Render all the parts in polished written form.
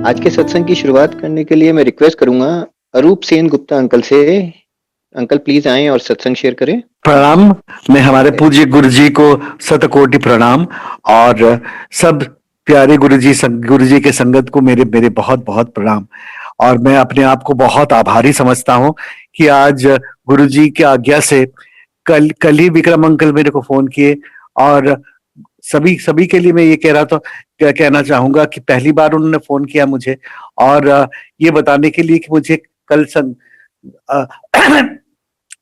आज के सत्संग की शुरुआत करने के लिए मैं रिक्वेस्ट करूंगा अरूप सेन गुप्ता अंकल से। अंकल प्लीज आएं और सत्संग शेयर करें। प्रणाम। मैं हमारे पूज्य गुरु जी को शतकोटि प्रणाम। और सब प्यारे गुरु जी के संगत को मेरे मेरे बहुत बहुत प्रणाम। और मैं अपने आप को बहुत आभारी समझता हूं कि आज गुरु जी की आज्ञा से कल कल ही विक्रम अंकल मेरे को फोन किए। और सभी सभी के लिए मैं ये कह रहा था, कहना चाहूंगा कि पहली बार उन्होंने फोन किया मुझे, और ये बताने के लिए कि मुझे कल अ,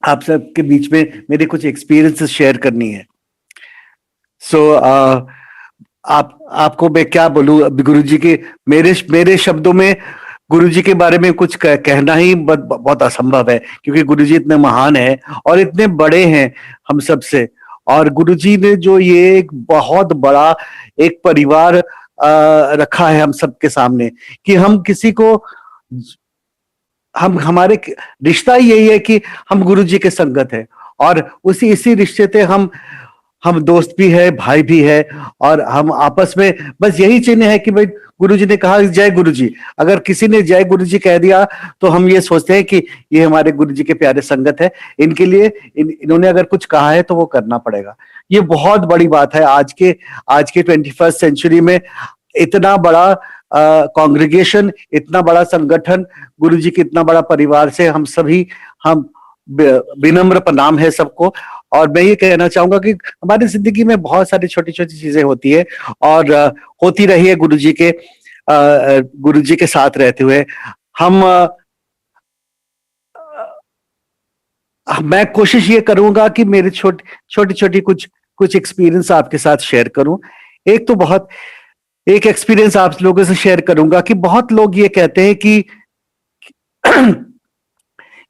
आप सबके बीच में मेरे कुछ एक्सपीरियंसेस शेयर करनी है। सो आप आपको मैं क्या बोलूं, अभी गुरुजी के मेरे मेरे शब्दों में गुरुजी के बारे में कुछ कहना ही बहुत असंभव है, क्योंकि गुरुजी इतने महान है और इतने बड़े हैं हम सबसे। और गुरुजी ने जो ये एक बहुत बड़ा एक परिवार रखा है हम सबके सामने, कि हम किसी को हम हमारे रिश्ता ही यही है कि हम गुरु जी के संगत है। और उसी इसी रिश्ते से हम दोस्त भी है, भाई भी है। और हम आपस में बस यही चिन्ह है कि भाई गुरु जी ने कहा जय गुरु जी। अगर किसी ने जय गुरु जी कह दिया तो हम ये सोचते हैं कि ये हमारे गुरु जी के प्यारे संगत है, इनके लिए इन्होंने अगर कुछ कहा है तो वो करना पड़ेगा। ये बहुत बड़ी बात है आज के 21st सेंचुरी में। इतना बड़ा कॉन्ग्रीगेशन, इतना बड़ा संगठन, गुरु जी की इतना बड़ा परिवार से हम सभी हम विनम्र प्रणाम है सबको। और मैं ये कहना चाहूंगा कि हमारी जिंदगी में बहुत सारी छोटी छोटी चीजें होती है, और होती रही है गुरु जी के साथ रहते हुए। हम मैं कोशिश ये करूंगा कि मेरे छोटी छोटी कुछ कुछ एक्सपीरियंस आपके साथ शेयर करूं। एक तो बहुत एक एक्सपीरियंस आप लोगों से शेयर करूंगा कि बहुत लोग ये कहते हैं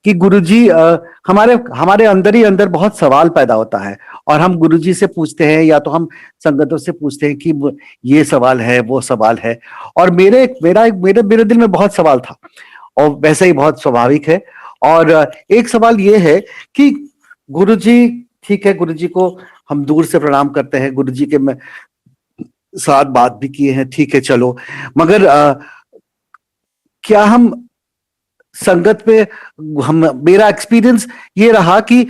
कि गुरुजी, हमारे हमारे अंदर ही अंदर बहुत सवाल पैदा होता है, और हम गुरुजी से पूछते हैं या तो हम संगतों से पूछते हैं कि ये सवाल है, वो सवाल है। और मेरे दिल में बहुत सवाल था, और वैसे ही बहुत स्वाभाविक है। और एक सवाल ये है कि गुरुजी, ठीक है, गुरुजी को हम दूर से प्रणाम करते हैं, गुरुजी के साथ बात भी किए हैं, ठीक है चलो, मगर क्या हम संगत में हम मेरा एक्सपीरियंस ये रहा कि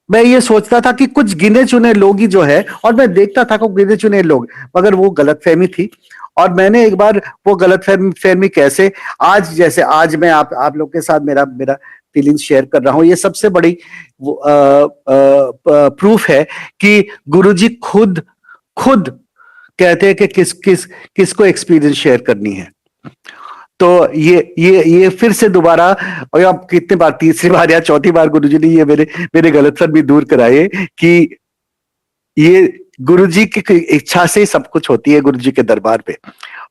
मैं ये सोचता था कि कुछ गिने चुने लोग ही जो है, और मैं देखता था कि गिने चुने लोग, मगर वो गलतफहमी थी। और मैंने एक बार वो गलतफहमी कैसे, आज जैसे आज मैं आप लोग के साथ मेरा मेरा फीलिंग्स शेयर कर रहा हूं, ये सबसे बड़ी प्रूफ है कि गुरुजी खुद खुद कहते हैं कि किसको एक्सपीरियंस शेयर करनी है। तो ये फिर से दोबारा, और अब कितने बार, तीसरी बार या चौथी बार गुरुजी ने ये मेरे गलतफहमी दूर कराए कि ये गुरुजी की इच्छा से सब कुछ होती है गुरुजी के दरबार पे।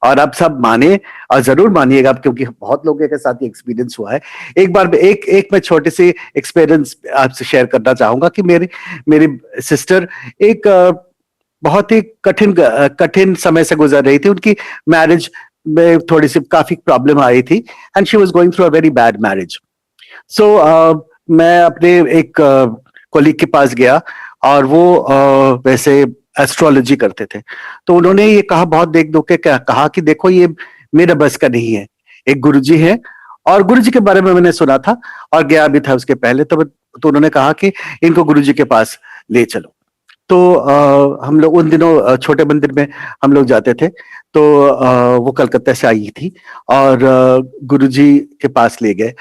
और आप सब माने, और जरूर मानिएगा, क्योंकि बहुत लोगों के साथ ये एक्सपीरियंस हुआ है। एक बार एक मैं छोटे से एक्सपीरियंस आपसे शेयर करना चाहूंगा कि मेरी सिस्टर एक बहुत ही कठिन समय से गुजर रही थी। उनकी मैरिज में थोड़ी सी काफी प्रॉब्लम आई थी, and she was going through a very bad marriage. So मैं अपने एक कोलीग के पास गया, और वो वैसे एस्ट्रोलॉजी करते थे। तो उन्होंने ये कहा, बहुत देख दो के कहा कि देखो ये मेरे बस का नहीं है, एक गुरुजी है, और गुरुजी के बारे में मैंने सुना था और गया भी था उसके पहले। तो उन्होंने कहा कि इनको गुरुजी के पास ले चलो। तो हम लोग उन दिनों छोटे मंदिर में हम लोग जाते थे। तो वो कलकत्ता से आई थी, और गुरुजी के पास ले गए।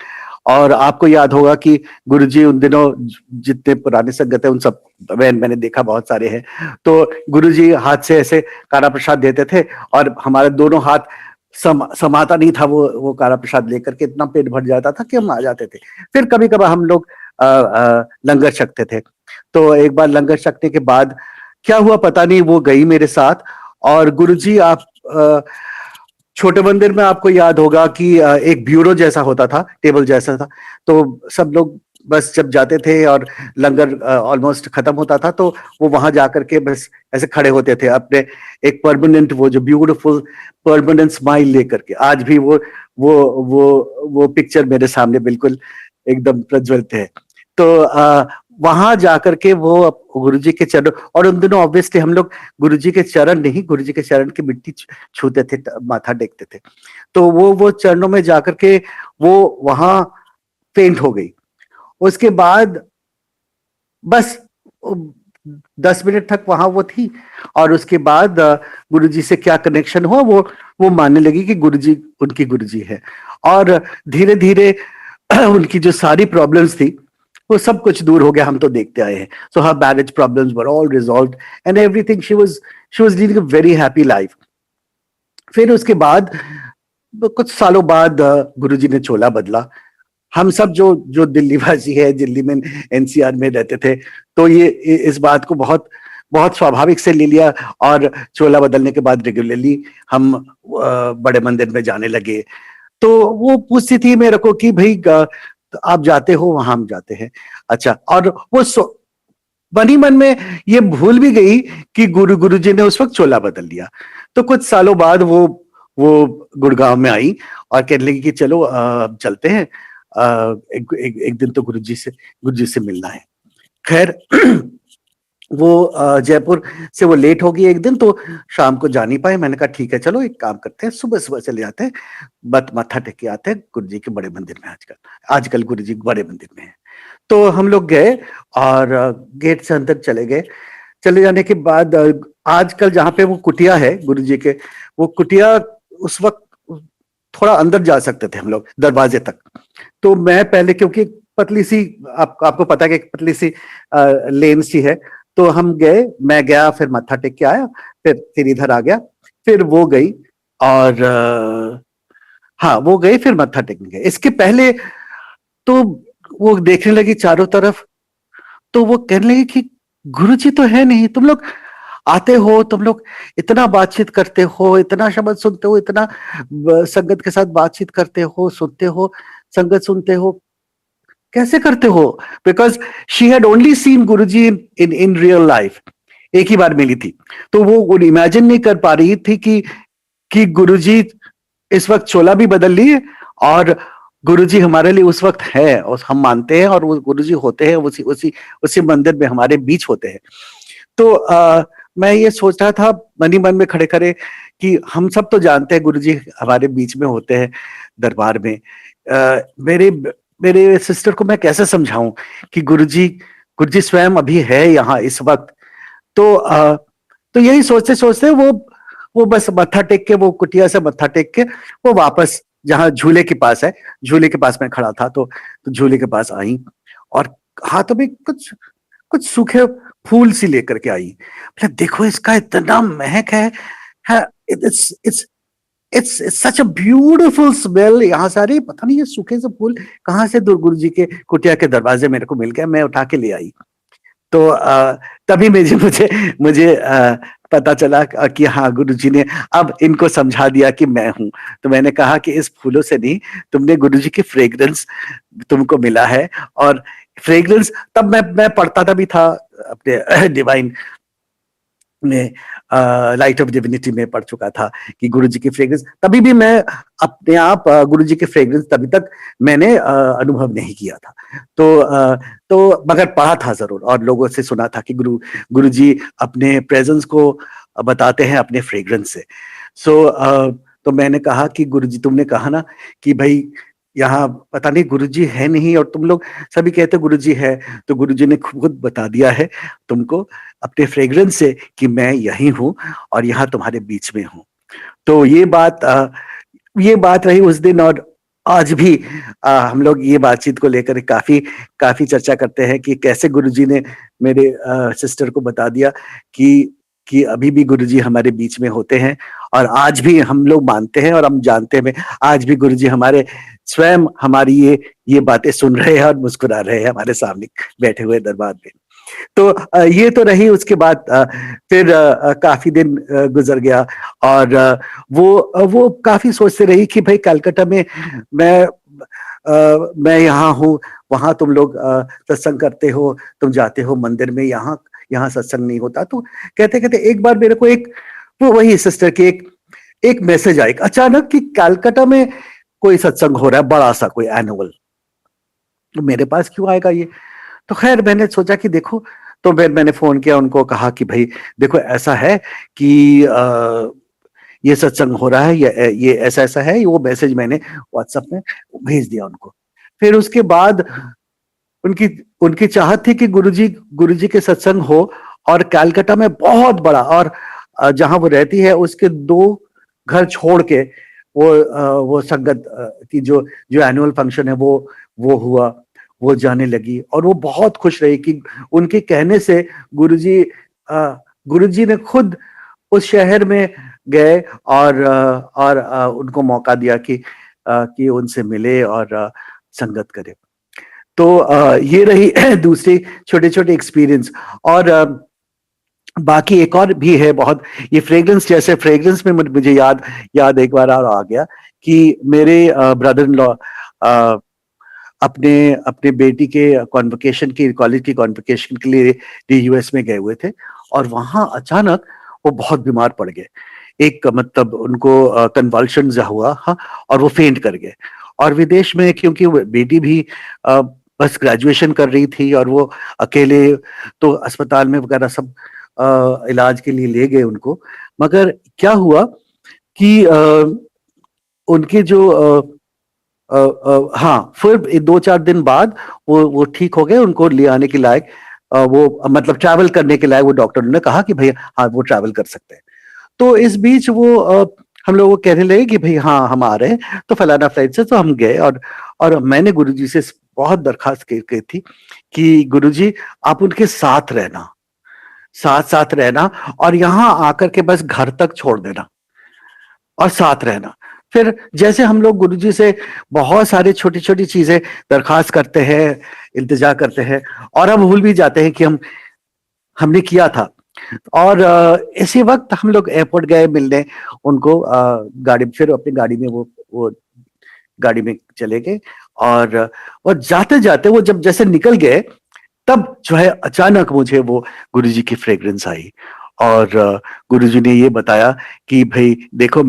और आपको याद होगा कि गुरुजी उन दिनों जितने पुराने संगत है उन सब मैंने देखा बहुत सारे हैं। तो गुरुजी हाथ से ऐसे काला प्रसाद देते थे, और हमारे दोनों हाथ समाता नहीं था वो काला प्रसाद लेकर के, इतना पेट भर जाता था कि हम आ जाते थे। फिर कभी कभार हम लोग लंगर छकते थे। तो एक बार लंगर छकने के बाद क्या हुआ पता नहीं, वो गई मेरे साथ। और गुरुजी, आप छोटे मंदिर में आपको याद होगा कि एक ब्यूरो जैसा होता था, टेबल जैसा था। तो सब लोग बस जब जाते थे और लंगर ऑलमोस्ट खत्म होता था, तो वो वहां जाकर के बस ऐसे खड़े होते थे अपने एक परमानेंट, वो जो ब्यूटीफुल परमानेंट स्माइल लेकर के। आज भी वो पिक्चर मेरे सामने बिल्कुल एकदम प्रज्वलित है। तो वहां जाकर के वो गुरुजी के चरण, और उन दिनों ऑब्वियसली हम लोग गुरुजी के चरण नहीं, गुरुजी के चरण की मिट्टी छूते थे, माथा टेकते थे। तो वो चरणों में जाकर के वो वहां फेंट हो गई। उसके बाद बस 10 मिनट तक वहां वो थी, और उसके बाद गुरुजी से क्या कनेक्शन हुआ, वो मानने लगी कि गुरुजी उनकी गुरुजी है। और धीरे धीरे उनकी जो सारी प्रॉब्लम्स थी वो सब कुछ दूर हो गया, हम तो देखते आए हैं। So her marriage problems were all resolved and everything, she was leading a very happy life. फिर उसके बाद कुछ सालों बाद गुरुजी ने चोला बदला। हम सब जो जो दिल्ली वासी है, दिल्ली में एनसीआर में रहते थे, तो ये इस बात को बहुत बहुत स्वाभाविक से ले लिया, और चोला बदलने के बाद रेगुलरली हम बड़े मंदिर में जाने लगे। तो वो पूछती थी मेरे को कि भाई आप जाते हो वहां, हम जाते हैं। अच्छा, और वो मन ही मन में ये भूल भी गई कि गुरुजी ने उस वक्त चोला बदल लिया। तो कुछ सालों बाद वो गुड़गांव में आई और कहने लगी कि चलो चलते हैं, एक दिन तो गुरुजी से मिलना है। खैर वो जयपुर से वो लेट हो गई एक दिन, तो शाम को जा नहीं पाए। मैंने कहा ठीक है, चलो एक काम करते हैं, सुबह सुबह चले जाते हैं, मत्था टेक के आते हैं गुरुजी के बड़े मंदिर में। आजकल गुरुजी बड़े मंदिर में है। तो हम लोग गए और गेट से अंदर चले गए। चले जाने के बाद आजकल जहाँ पे वो कुटिया है गुरुजी के, वो कुटिया उस वक्त थोड़ा अंदर जा सकते थे हम लोग दरवाजे तक। तो मैं पहले, क्योंकि पतली सी, आपको पता है कि पतली सी लेन सी है, तो हम गए, मैं गया, फिर मत्था टेक के आया, फिर इधर आ गया, फिर वो गई, और हाँ वो गई, फिर मत्था टेकने गए। इसके पहले तो वो देखने लगी चारों तरफ, तो वो कहने लगी कि गुरुजी तो है नहीं, तुम लोग आते हो, तुम लोग इतना बातचीत करते हो, इतना शब्द सुनते हो, इतना संगत के साथ बातचीत करते हो, सुनते हो, संगत सुनते हो, कैसे करते हो? Because she had only seen Guruji in real life, एक ही बार मिली थी। तो वो इमेजिन नहीं कर पा रही थी कि गुरुजी इस वक्त चोला भी बदल लिए, और गुरुजी हमारे लिए उस वक्त है, और हम मानते हैं, और वो गुरुजी होते हैं, उसी उसी उसी मंदिर में हमारे बीच होते हैं। तो मैं ये सोच रहा था मन ही मन में खड़े खड़े कि हम सब तो जानते हैं गुरुजी हमारे बीच में होते हैं दरबार में। मेरे मेरे सिस्टर को मैं कैसे समझाऊं कि गुरुजी स्वयं अभी है यहाँ इस वक्त। तो यही सोचते सोचते वो बस मत्था टेक के, वो कुटिया से मत्था टेक के वो वापस जहाँ झूले के पास है, झूले के पास मैं खड़ा था, तो झूले के पास आई, और हाथों में कुछ कुछ सूखे फूल सी लेकर के आई। मतलब देखो इसका इतना महक है, it's it's it's such a beautiful smell. यहाँ सारे, पता नहीं ये सूखे से फूल कहाँ से गुरु जी के कुटिया के दरवाजे मेरे को मिल गया, मैं उठा के ले आई। तो तभी मुझे मुझे पता चला कि हाँ गुरु जी ने अब इनको समझा दिया कि मैं हूं। तो मैंने कहा कि इस फूलों से नहीं, तुमने गुरु जी की फ्रेग्रेंस तुमको मिला है। और फ्रेग्रेंस तब मैं पढ़ता था भी था अपने डिवाइन में, लाइट ऑफ डिविनिटी में पढ़ चुका था कि गुरुजी की फ्रेग्रेंस, तभी भी मैं अपने आप गुरुजी की फ्रेग्रेंस तभी तक मैंने अनुभव नहीं किया था। तो मगर पढ़ा था जरूर, और लोगों से सुना था कि गुरुजी अपने प्रेजेंस को बताते हैं अपने फ्रेग्रेंस से। तो मैंने कहा कि गुरुजी, तुमने कहा ना कि भाई यहाँ पता नहीं गुरुजी है नहीं, और तुम लोग सभी कहते गुरुजी है, तो गुरुजी ने खुद बता दिया है तुमको अपने फ्रेग्रेंस से कि मैं यही हूं और यहाँ तुम्हारे बीच में हूं। तो ये बात रही उस दिन, और आज भी हम लोग ये बातचीत को लेकर काफी काफी चर्चा करते हैं कि कैसे गुरुजी ने मेरे सिस्टर को बता दिया कि अभी भी गुरुजी हमारे बीच में होते हैं, और आज भी हम लोग मानते हैं और हम जानते हैं, आज भी गुरुजी हमारे स्वयं हमारी ये बातें सुन रहे हैं और मुस्कुरा रहे हैं हमारे सामने बैठे हुए दरबार में। तो ये तो रही। उसके बाद फिर काफी दिन गुजर गया, और वो काफी सोचते रही कि भाई कलकत्ता में मैं यहाँ हूँ, वहां तुम लोग सत्संग करते हो, तुम जाते हो मंदिर में, यहाँ सत्संग नहीं होता। तो कहते कहते एक बार मेरे को वही सिस्टर की एक मैसेज आई अचानक कि कलकत्ता में कोई सत्संग हो रहा है, बड़ा सा कोई एनुअल। तो मेरे पास क्यों आएगा ये? तो खैर मैंने सोचा कि देखो, तो मैंने फोन किया उनको, कहा कि भाई देखो ऐसा है कि ये सत्संग हो रहा है, ये ऐसा ऐसा है। वो मैसेज मैंने व्हाट्सएप में भेज दिया उनको। फिर उसके बाद उनकी उनकी चाहत थी कि गुरुजी के सत्संग हो, और कलकत्ता में बहुत बड़ा, और जहां वो रहती है उसके 2 घर छोड़ के वो संगत की जो जो एनुअल फंक्शन है वो हुआ, वो जाने लगी। और वो बहुत खुश रही कि उनके कहने से गुरुजी गुरुजी ने खुद उस शहर में गए, और उनको मौका दिया कि उनसे मिले और संगत करे। तो ये रही दूसरी छोटे छोटे एक्सपीरियंस। और बाकी एक और भी है बहुत, ये फ्रेग्रेंस, जैसे फ्रेग्रेंस में मुझे याद एक बार और आ गया कि मेरे ब्रदर इन लॉ अपने अपने बेटी के कॉन्वोकेशन की, कॉलेज की कॉन्वोकेशन के लिए यूएस में गए हुए थे, और वहां अचानक वो बहुत बीमार पड़ गए। एक मतलब उनको कन्वल्शन हुआ, हाँ, और वो फेंट कर गए। और विदेश में, क्योंकि बेटी भी बस ग्रेजुएशन कर रही थी, और वो अकेले, तो अस्पताल में वगैरह सब इलाज के लिए ले गए उनको। मगर क्या हुआ कि उनके जो हाँ, फिर 2-4 दिन बाद वो ठीक हो गए। उनको ले आने के लायक, वो मतलब ट्रैवल करने के लायक, वो डॉक्टर ने कहा कि भाई हाँ वो ट्रैवल कर सकते हैं। तो इस बीच वो हम लोग वो कहने लगे कि भाई हाँ हम आ रहे हैं, तो फलाना फ्लाइट से। तो हम गए, और मैंने गुरुजी से बहुत दरखास्त की थी कि गुरुजी आप उनके साथ रहना, साथ साथ रहना, और यहाँ आकर के बस घर तक छोड़ देना और साथ रहना। फिर जैसे हम लोग गुरुजी से बहुत सारी छोटी छोटी चीजें दरखास्त करते हैं, इल्तिजा करते हैं, और हम भूल भी जाते हैं कि हमने किया था। और इसी वक्त हम लोग एयरपोर्ट गए मिलने उनको, गाड़ी, फिर अपनी गाड़ी में वो गाड़ी में चले गए। और जाते जाते वो जब जैसे निकल गए, तब जो है अचानक मुझे वो गुरुजी की फ्रेग्रेंस आई। और गुरुजी ने ये बताया कि भाई देखो,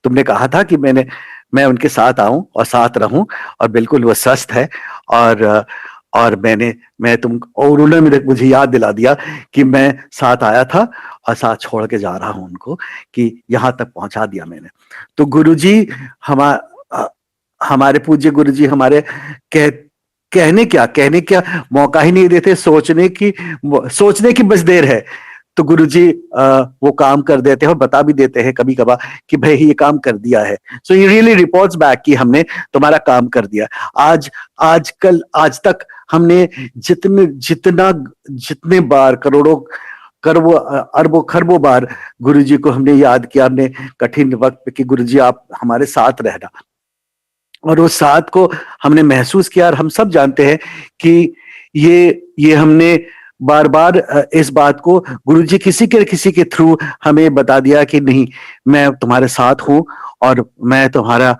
तुमने कहा था कि मैं उनके साथ आऊं और साथ रहूं, और बिल्कुल वो स्वस्थ है। और और और उन्होंने मुझे याद दिला दिया कि मैं साथ आया था और साथ छोड़ के जा रहा हूं उनको, कि यहां तक पहुंचा दिया मैंने। तो गुरुजी हमारे पूज्य गुरुजी हमारे कह कहने क्या मौका ही नहीं देते, सोचने की बस देर है तो गुरुजी वो काम कर देते हैं, और बता भी देते हैं कभी कभार कि भाई ये काम कर दिया है। सो ही रियली रिपोर्ट्स बैक कि हमने तुम्हारा काम कर दिया। आज तक हमने जितने बार, करोड़ों अरबों खरबों बार गुरुजी को हमने याद किया, हमने कठिन वक्त पे कि गुरुजी आप हमारे साथ रहना, और उस साथ को हमने महसूस किया। और हम सब जानते हैं कि ये हमने बार बार इस बात को गुरुजी किसी के थ्रू हमें बता दिया कि नहीं, मैं तुम्हारे साथ हूं, और मैं तुम्हारा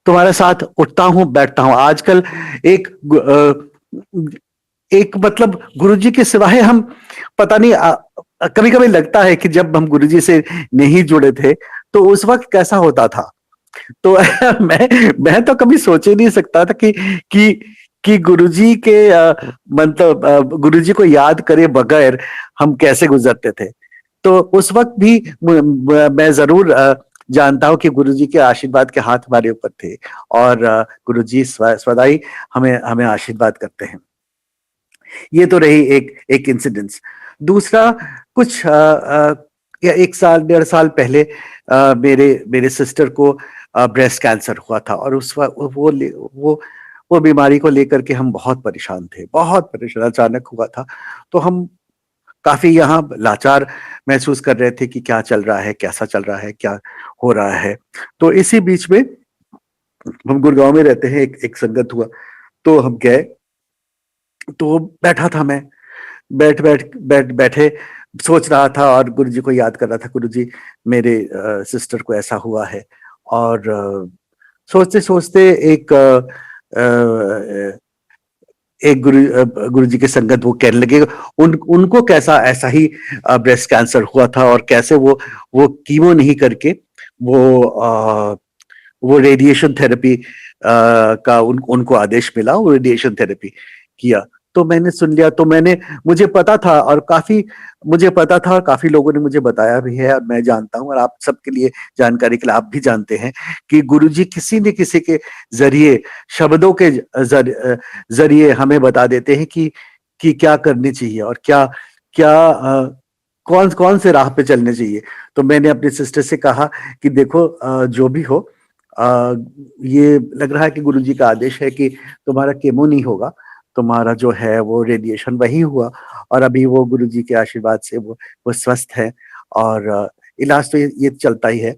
तुम्हारे साथ उठता हूं, बैठता हूं। आजकल एक एक मतलब गुरुजी के सिवाय हम पता नहीं, कभी कभी लगता है कि जब हम गुरुजी से नहीं जुड़े थे तो उस वक्त कैसा होता था। तो मैं तो कभी सोच ही नहीं सकता था कि गुरुजी के मतलब गुरुजी को याद करे बगैर हम कैसे गुजरते थे। तो उस वक्त भी मैं जरूर जानता हूं कि गुरुजी के आशीर्वाद के हाथ हमारे ऊपर थे, और गुरुजी सदा ही हमें हमें आशीर्वाद करते हैं। ये तो रही एक इंसिडेंस। दूसरा, कुछ या 1 साल 1.5 साल पहले मेरे सिस्टर को ब्रेस्ट कैंसर हुआ था, और उस वो बीमारी को लेकर के हम बहुत परेशान थे, बहुत परेशान। अचानक हुआ था, तो हम काफी यहाँ लाचार महसूस कर रहे थे कि क्या चल रहा है, कैसा चल रहा है, क्या हो रहा है। तो इसी बीच में हम गुड़गांव में रहते हैं, एक संगत हुआ, तो हम गए। तो बैठा था मैं, बैठे सोच रहा था और गुरुजी को याद कर रहा था। गुरुजी, मेरे सिस्टर को ऐसा हुआ है। और सोचते सोचते एक गुरुजी के संगत वो कहने लगे उनको कैसा ऐसा ही ब्रेस्ट कैंसर हुआ था, और कैसे वो कीमो नहीं करके वो वो रेडिएशन थेरेपी का उनको आदेश मिला, वो रेडिएशन थेरेपी किया। तो मैंने सुन लिया, तो मुझे पता था और काफी लोगों ने मुझे बताया भी है, और मैं जानता हूं, और आप सबके लिए जानकारी के लिए, आप भी जानते हैं कि गुरुजी किसी न किसी के जरिए, शब्दों के जरिए हमें बता देते हैं कि क्या करनी चाहिए और क्या क्या कौन कौन से राह पे चलने चाहिए। तो मैंने अपनी सिस्टर से कहा कि देखो, जो भी हो, ये लग रहा है कि गुरुजी का आदेश है कि तुम्हारा केमो नहीं होगा, तुम्हारा जो है वो रेडिएशन वही हुआ, और अभी वो गुरुजी के आशीर्वाद से वो स्वस्थ है, और इलाज तो ये चलता ही है।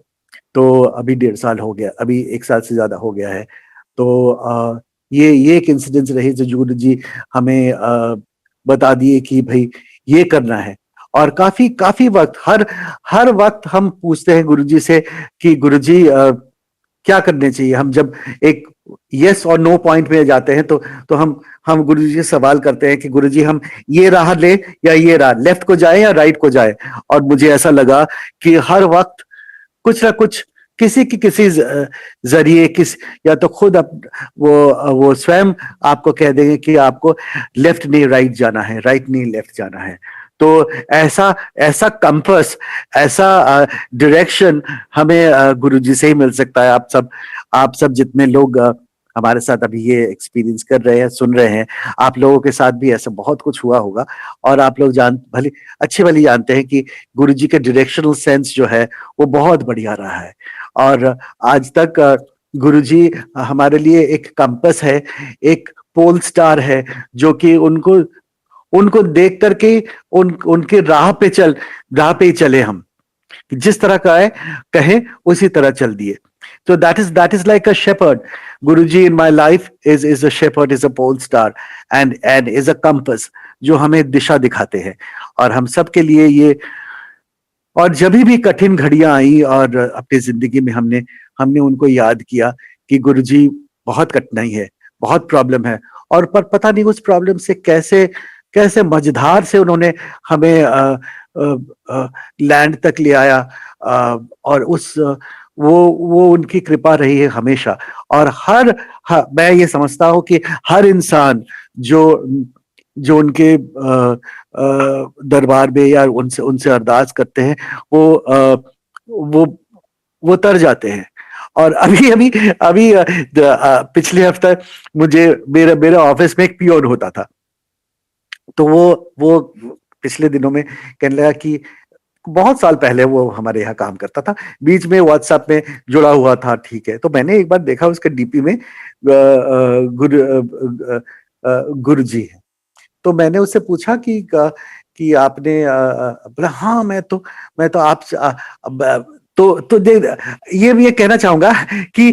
तो अभी 1.5 साल हो गया, अभी 1 साल से ज्यादा हो गया है। तो ये एक इंसिडेंस रही जो गुरुजी हमें बता दिए कि भाई ये करना है। और काफी काफी वक्त, हर वक्त हम पूछते हैं गुरुजी से कि गुरुजी क्या करने चाहिए। हम जब एक यस और नो पॉइंट में जाते हैं, तो हम गुरुजी से सवाल करते हैं कि गुरुजी हम ये राह ले या ये राह, लेफ्ट को जाए या राइट को जाए। और मुझे ऐसा लगा कि हर वक्त कुछ ना कुछ, किसी की किसी जरिए, या तो खुद वो स्वयं आपको कह देंगे कि आपको लेफ्ट नहीं राइट जाना है, राइट नहीं लेफ्ट जाना है। तो ऐसा ऐसा कंपास, ऐसा डायरेक्शन हमें गुरुजी से ही मिल सकता है। आप सब जितने लोग हमारे साथ अभी ये एक्सपीरियंस कर रहे हैं, सुन रहे हैं, आप लोगों के साथ भी ऐसा बहुत कुछ हुआ होगा, और आप लोग अच्छे भली जानते हैं कि गुरुजी के डायरेक्शनल सेंस जो है वो बहुत बढ़िया रहा है। और आज तक गुरुजी हमारे लिए एक कंपास है, एक पोल स्टार है, जो कि उनको उनको देख करके उनके राह पे ही चले हम, जिस तरह का है कहे उसी तरह चल दिए। So that is like a shepherd. Guruji in my life is a shepherd, is a pole star, and is a compass, जो हमें दिशा दिखाते हैं। और हम सब के लिए ये, और जब भी कठिन घड़ियां आई और अपनी जिंदगी में हमने उनको याद किया कि गुरुजी बहुत कठिनाई है, बहुत प्रॉब्लम है, और पर पता नहीं उस प्रॉब्लम से कैसे कैसे मझधार से उन्होंने हमें लैंड तक ले आया। और वो उनकी कृपा रही है हमेशा। और मैं ये समझता हूँ कि हर इंसान जो उनके दरबार में या उनसे अरदास करते हैं, वो वो तर जाते हैं। और अभी अभी अभी पिछले हफ्ते मुझे मेरा ऑफिस में एक पियोन होता था, तो वो पिछले दिनों में कहने लगा कि बहुत साल पहले वो हमारे यहाँ काम करता था, बीच में व्हाट्सएप में जुड़ा हुआ था, ठीक है। तो मैंने एक बार देखा उसके डीपी में गुरु जी है। तो मैंने उससे पूछा कि आपने बोला हाँ, मैं तो आप तो ये भी कहना चाहूंगा कि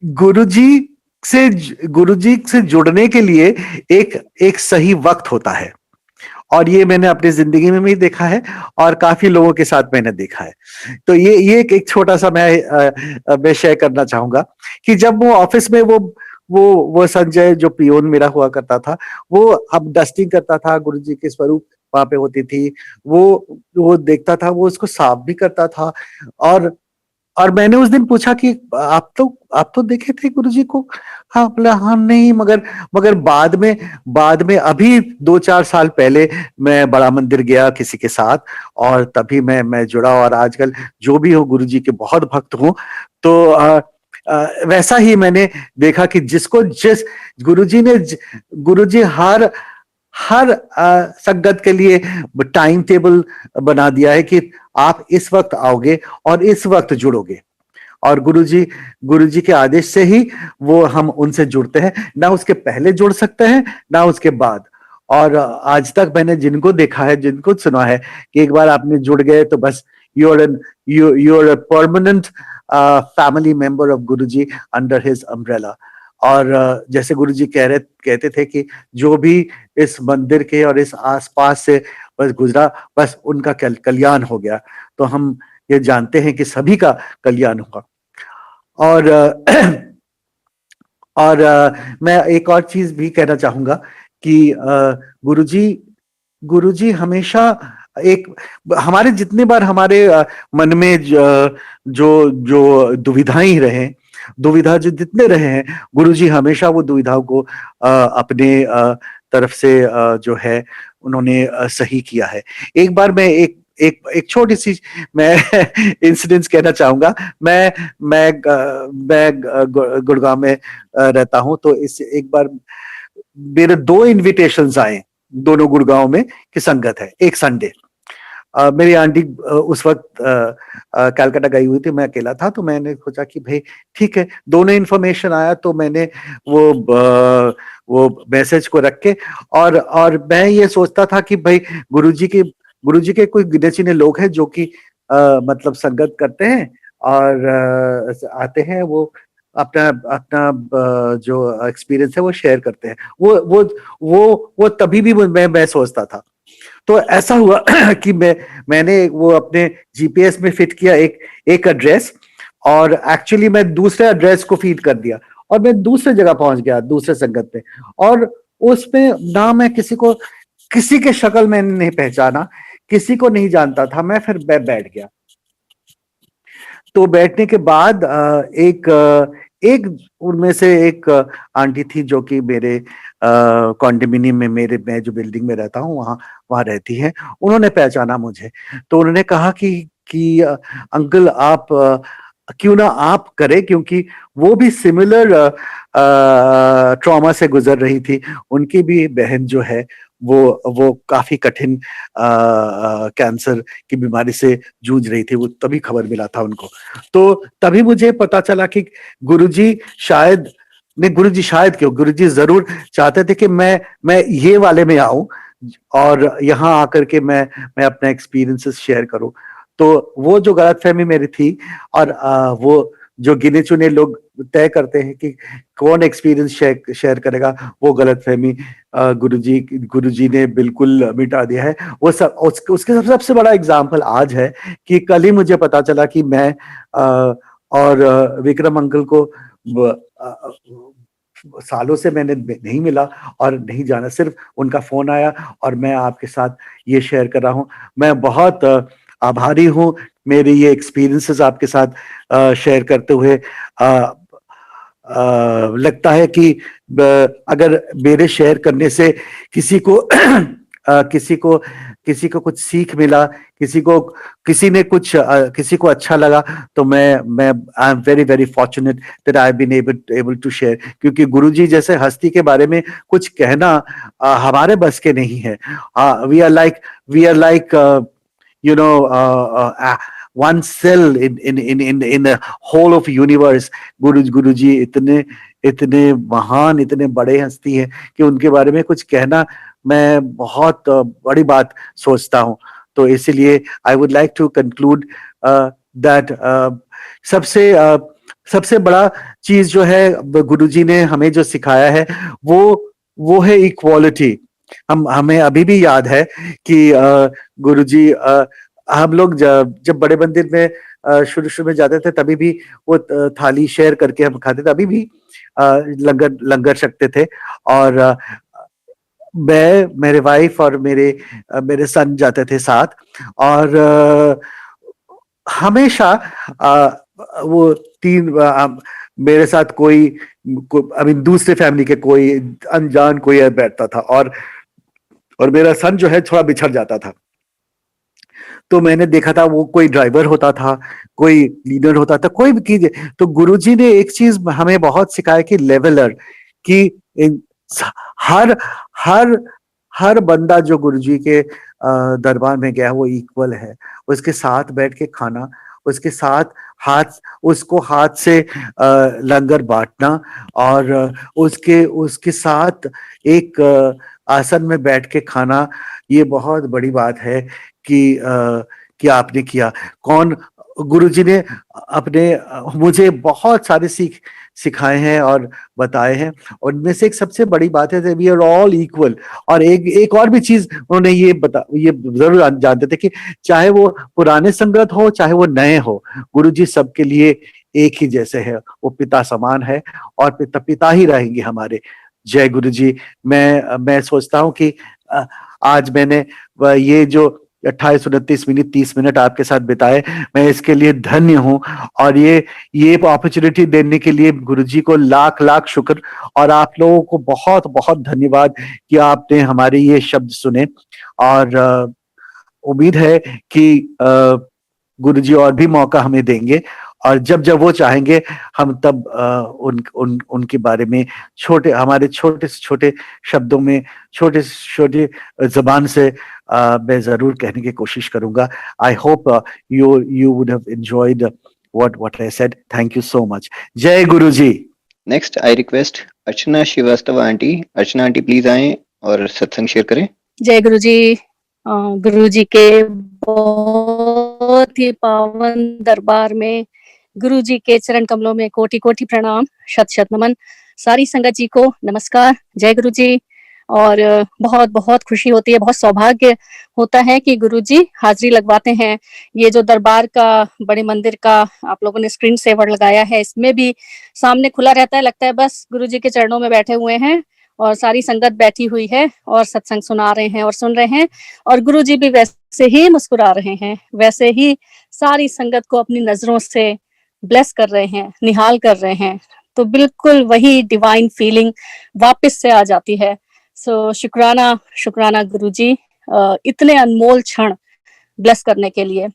गुरुजी से जुड़ने के लिए एक सही वक्त होता है, और ये मैंने अपनी जिंदगी में भी देखा है, और काफी लोगों के साथ मैंने देखा है। तो ये एक छोटा सा मैं शेयर करना चाहूंगा कि जब वो ऑफिस में वो संजय जो पियोन मेरा हुआ करता था, वो अब डस्टिंग करता था, गुरुजी के स्वरूप वहां पे होती थी, वो देखता था, वो उसको साफ भी करता था। और मैंने उस दिन पूछा कि आप तो देखे थे गुरुजी को? हाँ, बोला हाँ नहीं, मगर बाद में अभी 2-4 साल पहले मैं बड़ा मंदिर गया किसी के साथ, और तभी मैं जुड़ा, और आजकल जो भी हो गुरुजी के बहुत भक्त हूँ। तो वैसा ही मैंने देखा कि जिस गुरुजी हर संगत के लिए टाइम टेबल बना दिया है कि आप इस वक्त आओगे और इस वक्त जुड़ोगे, और गुरुजी के आदेश से ही वो हम उनसे जुड़ते हैं, ना उसके पहले जुड़ सकते हैं ना उसके बाद। और आज तक मैंने जिनको देखा है, जिनको सुना है कि एक बार आपने जुड़ गए तो बस you're a permanent family member of Guruji under his umbrella। और जैसे गुरुजी कहते थे कि जो भी इस मंदिर के और इस आसपास से बस गुजरा, बस उनका कल्याण हो गया। तो हम ये जानते हैं कि सभी का कल्याण होगा। और मैं एक और चीज भी कहना चाहूंगा कि गुरुजी हमेशा हमारे जितने बार हमारे मन में जो दुविधाएं रहे, दुविधा जो जितने रहे हैं, गुरुजी हमेशा वो दुविधाओं को अपने तरफ से जो है उन्होंने सही किया है। एक बार मैं एक छोटी सी मैं इंसिडेंस कहना चाहूंगा। मैं गुड़गांव में रहता हूं, तो इस एक बार मेरे 2 इनविटेशंस आए, दोनों गुड़गांव में की संगत है, एक संडे। मेरी आंटी उस वक्त कलकत्ता गई हुई थी, मैं अकेला था, तो मैंने सोचा कि भाई ठीक है, दोनों इन्फॉर्मेशन आया, तो मैंने वो मैसेज को रख के और मैं ये सोचता था कि भाई गुरुजी के कोई गिने चुने लोग हैं जो कि मतलब संगत करते हैं और आते हैं, वो अपना अपना जो एक्सपीरियंस है वो शेयर करते हैं। वो तभी भी मैं सोचता था। तो ऐसा हुआ कि मैंने वो अपने जीपीएस में फिट किया एक एड्रेस, और एक्चुअली मैं दूसरे एड्रेस को फीड कर दिया और मैं दूसरे जगह पहुंच गया, दूसरे संगत पे। और उसमें ना मैं किसी के शक्ल मैंने नहीं पहचाना, किसी को नहीं जानता था मैं। फिर बैठ गया। तो बैठने के बाद एक उनमें से एक आंटी थी जो कि मेरे कॉन्डोमिनियम में, मैं जो बिल्डिंग में रहता हूँ वहां रहती है। उन्होंने पहचाना मुझे, तो उन्होंने कहा कि अंकल आप क्यों ना आप करें, क्योंकि वो भी सिमिलर ट्रॉमा से गुजर रही थी। उनकी भी बहन जो है वो काफी कठिन कैंसर की बीमारी से जूझ रही थी। वो तभी खबर मिला था उनको। तो तभी मुझे पता चला कि गुरुजी शायद क्यों, गुरुजी जरूर चाहते थे कि मैं ये वाले में आऊं और यहाँ आकर के मैं अपना एक्सपीरियंसेस शेयर करूं। तो वो जो गलतफहमी मेरी थी, और वो जो गिने चुने लोग तय करते हैं कि कौन एक्सपीरियंस शेयर करेगा, वो गलतफहमी गुरुजी ने बिल्कुल मिटा दिया है। वो सब उसके सबसे बड़ा एग्जाम्पल आज है कि कल ही मुझे पता चला कि मैं और विक्रम अंकल को सालों से मैंने नहीं मिला और नहीं जाना, सिर्फ उनका फोन आया और मैं आपके साथ ये शेयर कर रहा हूँ। मैं बहुत आभारी हूँ मेरे ये एक्सपीरियंसेस आपके साथ शेयर करते हुए। लगता है कि अगर मेरे शेयर करने से किसी को किसी को कुछ सीख मिला, किसी ने कुछ किसी को अच्छा लगा, तो मैं I am very very fortunate that I have been able to share. क्योंकि गुरुजी जैसे हस्ती के बारे में कुछ कहना हमारे बस के नहीं है। We are like you know one cell in the whole of universe। Guruji इतने महान, इतने बड़े हस्ती हैं कि उनके बारे में कुछ कहना मैं बहुत बड़ी बात सोचता हूं। तो इसीलिए I would like to conclude that सबसे बड़ा चीज जो है गुरुजी ने हमें जो सिखाया है वो है इक्वालिटी। हमें अभी भी याद है कि गुरुजी, हम लोग जब बड़े मंदिर में शुरू में जाते थे, तभी भी वो थाली शेयर करके हम खाते थे। अभी भी लंगर छकते थे, और मैं, मेरे वाइफ और मेरे सन जाते थे साथ। और हमेशा वो मेरे साथ कोई दूसरे फैमिली के कोई अनजान कोई बैठता था, और मेरा सन जो है थोड़ा बिछड़ जाता था। तो मैंने देखा था वो कोई ड्राइवर होता था, कोई लीडर होता था, कोई भी कीजिए। तो गुरुजी ने एक चीज हमें बहुत सिखाया कि लेवलर, कि हर हर हर बंदा जो गुरुजी के दरबार में गया वो इक्वल है। उसके साथ बैठ के खाना, उसके साथ उसको हाथ से लंगर बांटना, और उसके साथ एक आसन में बैठ के खाना, ये बहुत बड़ी बात है कि आपने किया। गुरुजी ने मुझे बहुत सारे सिखाए हैं और बताए हैं। और इनमें से एक सबसे बड़ी बात है वी आर ऑल इक्वल। और एक और भी चीज उन्होंने ये जरूर जानते थे कि चाहे वो पुराने संगत हो, चाहे वो नए हो, गुरुजी सबके लिए एक ही जैसे है। वो पिता समान है और पिता ही रहेंगे हमारे। जय गुरुजी। मैं सोचता हूँ कि आज मैंने ये जो 28 29 मिनट 30 मिनट आपके साथ बिताए, मैं इसके लिए धन्य हूं। और ये अपॉर्चुनिटी देने के लिए गुरुजी को लाख लाख शुक्र, और आप लोगों को बहुत बहुत धन्यवाद कि आपने हमारे ये शब्द सुने। और उम्मीद है कि गुरुजी और भी मौका हमें देंगे, और जब जब वो चाहेंगे हम तब उनके बारे में हमारे छोटे से छोटे शब्दों में, छोटे से छोटे जबान से मैं जरूर कहने की कोशिश करूंगा। I hope you would have enjoyed what I said. Thank you so much. जय Guruji. Next I request Archana Srivastava aunty. Archana aunty please आए और सत्संग शेयर करें। जय गुरुजी। गुरुजी के बहुत ही पावन दरबार में, गुरुजी के चरण कमलों में कोटि कोटि प्रणाम, शत शत नमन। सारी संगत जी को नमस्कार, जय गुरुजी। और बहुत बहुत खुशी होती है, बहुत सौभाग्य होता है कि गुरुजी हाजिरी लगवाते हैं। ये जो दरबार का, बड़े मंदिर का आप लोगों ने स्क्रीन सेवर लगाया है, इसमें भी सामने खुला रहता है, लगता है बस गुरुजी के चरणों में बैठे हुए हैं और सारी संगत बैठी हुई है और सत्संग सुना रहे हैं और सुन रहे हैं, और गुरुजी भी वैसे ही मुस्कुरा रहे हैं, वैसे ही सारी संगत को अपनी नजरों से ब्लेस कर रहे हैं, निहाल कर रहे हैं। तो बिल्कुल वही डिवाइन फीलिंग वापस से आ जाती है। सो शुक्राना, शुक्राना गुरुजी, इतने अनमोल क्षण ब्लेस करने के लिए।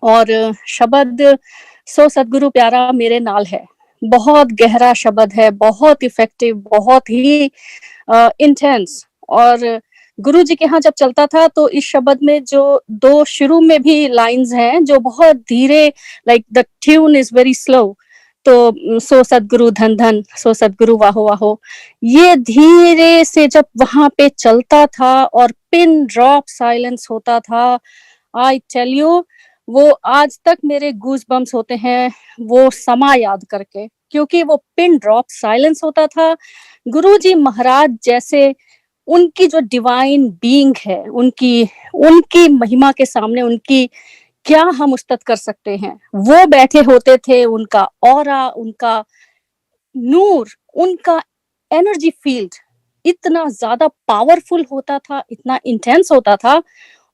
और शब्द सो सदगुरु प्यारा मेरे नाल है, बहुत गहरा शब्द है, बहुत इफेक्टिव, बहुत ही इंटेंस। और गुरु जी के यहाँ जब चलता था तो इस शब्द में जो दो शुरू में भी लाइंस हैं जो बहुत धीरे, like the tune is very slow, तो सो सदगुरु धन धन, सो सदगुरु वाहो वाहो, ये धीरे से जब वहां पे चलता था और पिन ड्रॉप साइलेंस होता था, आई टेल यू, वो आज तक मेरे गूज बम्स होते हैं वो समा याद करके, क्योंकि वो पिन ड्रॉप साइलेंस होता था। गुरुजी महाराज जैसे उनकी जो डिवाइन बीइंग है, उनकी महिमा के सामने उनकी क्या हम उस्तत कर सकते हैं। वो बैठे होते थे, उनका ऑरा, उनका नूर, उनका एनर्जी फील्ड इतना ज्यादा पावरफुल होता था, इतना इंटेंस होता था।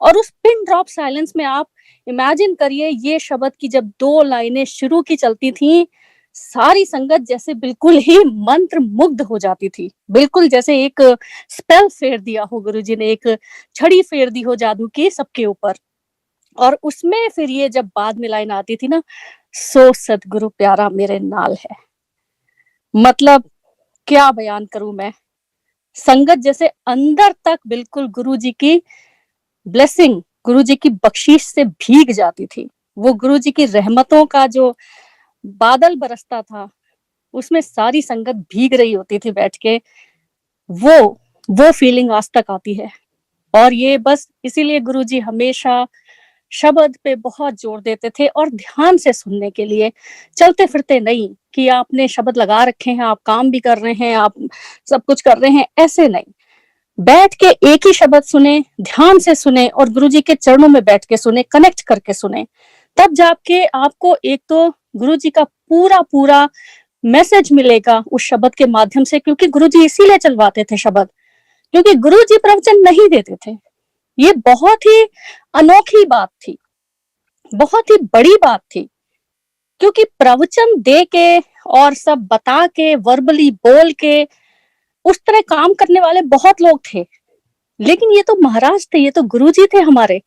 और उस पिन ड्रॉप साइलेंस में आप इमेजिन करिए, ये शब्द की जब दो लाइनें शुरू की चलती थी, सारी संगत जैसे बिल्कुल ही मंत्र मुग्ध हो जाती थी, बिल्कुल जैसे एक स्पेल फेर दिया हो गुरुजी ने, एक छड़ी फेर दी हो जादू की सबके ऊपर। और उसमें फिर ये जब बाद में लाइन आती थी ना, सो सदगुरु प्यारा मेरे नाल है, मतलब क्या बयान करूं मैं। संगत जैसे अंदर तक बिल्कुल गुरुजी की ब्लेसिंग, गुरुजी की बख्शीश से भीग जाती थी। वो गुरुजी की रहमतों का जो बादल बरसता था, उसमें सारी संगत भीग रही होती थी बैठ के। वो फीलिंग आज तक आती है। और ये बस इसीलिए गुरुजी हमेशा शब्द पे बहुत जोर देते थे, और ध्यान से सुनने के लिए, चलते फिरते नहीं कि आपने शब्द लगा रखे हैं, आप काम भी कर रहे हैं, आप सब कुछ कर रहे हैं, ऐसे नहीं। बैठ के एक ही शब्द सुने, ध्यान से सुने, और गुरुजी के चरणों में बैठ के सुने, कनेक्ट करके सुने, तब जाके आपको एक तो गुरुजी का पूरा पूरा मैसेज मिलेगा उस शब्द के माध्यम से। क्योंकि गुरुजी इसीलिए चलवाते थे शब्द, क्योंकि गुरुजी प्रवचन नहीं देते थे। ये बहुत ही अनोखी बात थी, बहुत ही बड़ी बात थी, क्योंकि प्रवचन दे के और सब बता के, वर्बली बोल के, उस तरह काम करने वाले बहुत लोग थे, लेकिन ये तो महाराज थे, ये तो गुरुजी थे हमारे।